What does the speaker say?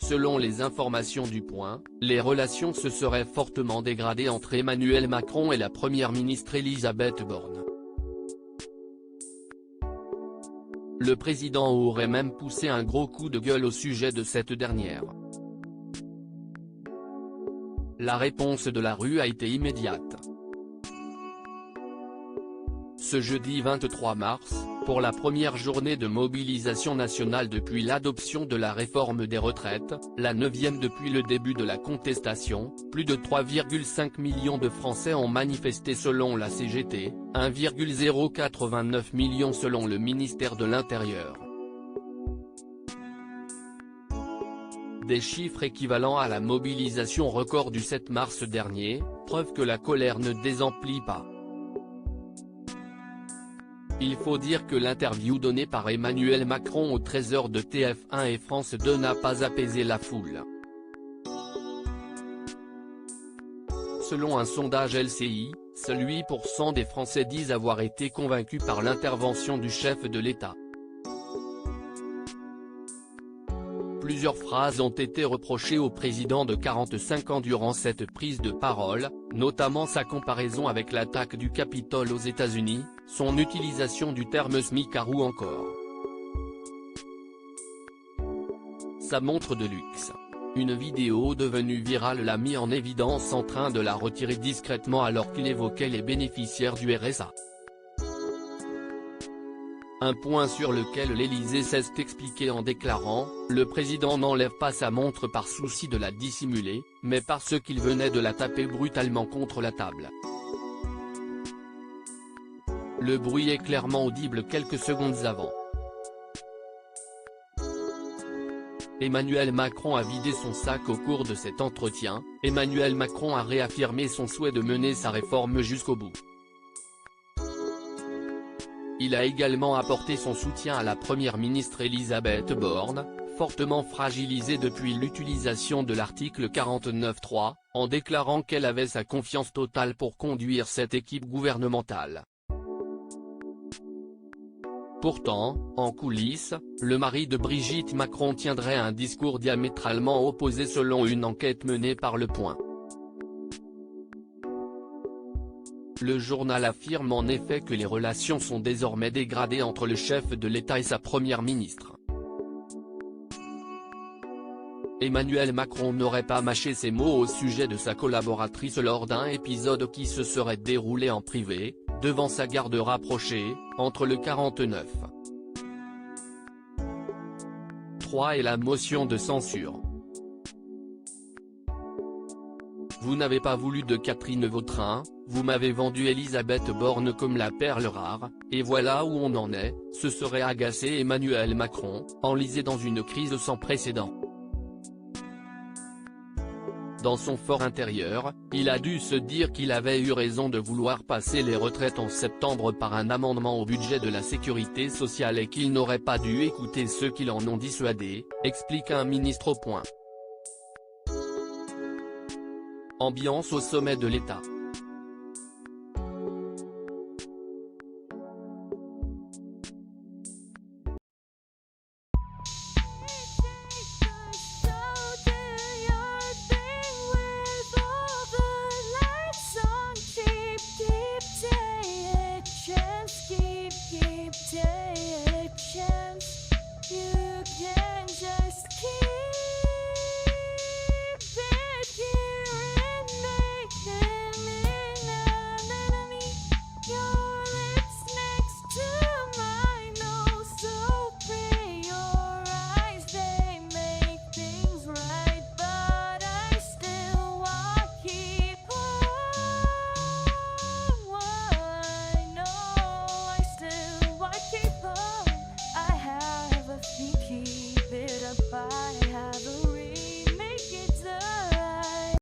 Selon les informations du Point, les relations se seraient fortement dégradées entre Emmanuel Macron et la première ministre Elisabeth Borne. Le président aurait même poussé un gros coup de gueule au sujet de cette dernière. La réponse de la rue a été immédiate. Ce jeudi 23 mars, pour la première journée de mobilisation nationale depuis l'adoption de la réforme des retraites, la 9e depuis le début de la contestation, plus de 3,5 millions de Français ont manifesté selon la CGT, 1,089 millions selon le ministère de l'Intérieur. Des chiffres équivalents à la mobilisation record du 7 mars dernier, preuve que la colère ne désemplit pas. Il faut dire que l'interview donnée par Emmanuel Macron au 13h de TF1 et France 2 n'a pas apaisé la foule. Selon un sondage LCI, seuls 8% des Français disent avoir été convaincus par l'intervention du chef de l'État. Plusieurs phrases ont été reprochées au président de 45 ans durant cette prise de parole, notamment sa comparaison avec l'attaque du Capitole aux États-Unis, son utilisation du terme smicard ou encore sa montre de luxe. Une vidéo devenue virale l'a mis en évidence en train de la retirer discrètement alors qu'il évoquait les bénéficiaires du RSA. Un point sur lequel l'Élysée s'est expliqué en déclarant « Le président n'enlève pas sa montre par souci de la dissimuler, mais parce qu'il venait de la taper brutalement contre la table ». Le bruit est clairement audible quelques secondes avant. Emmanuel Macron a vidé son sac au cours de cet entretien. Emmanuel Macron a réaffirmé son souhait de mener sa réforme jusqu'au bout. Il a également apporté son soutien à la première ministre Elisabeth Borne, fortement fragilisée depuis l'utilisation de l'article 49.3, en déclarant qu'elle avait sa confiance totale pour conduire cette équipe gouvernementale. Pourtant, en coulisses, le mari de Brigitte Macron tiendrait un discours diamétralement opposé selon une enquête menée par Le Point. Le journal affirme en effet que les relations sont désormais dégradées entre le chef de l'État et sa première ministre. Emmanuel Macron n'aurait pas mâché ses mots au sujet de sa collaboratrice lors d'un épisode qui se serait déroulé en privé, devant sa garde rapprochée, entre le 49.3 et la motion de censure. Vous n'avez pas voulu de Catherine Vautrin, vous m'avez vendu Elisabeth Borne comme la perle rare, et voilà où on en est, se serait agacé Emmanuel Macron, enlisé dans une crise sans précédent. Dans son fort intérieur, il a dû se dire qu'il avait eu raison de vouloir passer les retraites en septembre par un amendement au budget de la sécurité sociale et qu'il n'aurait pas dû écouter ceux qui l'en ont dissuadé, explique un ministre au Point. Ambiance au sommet de l'État.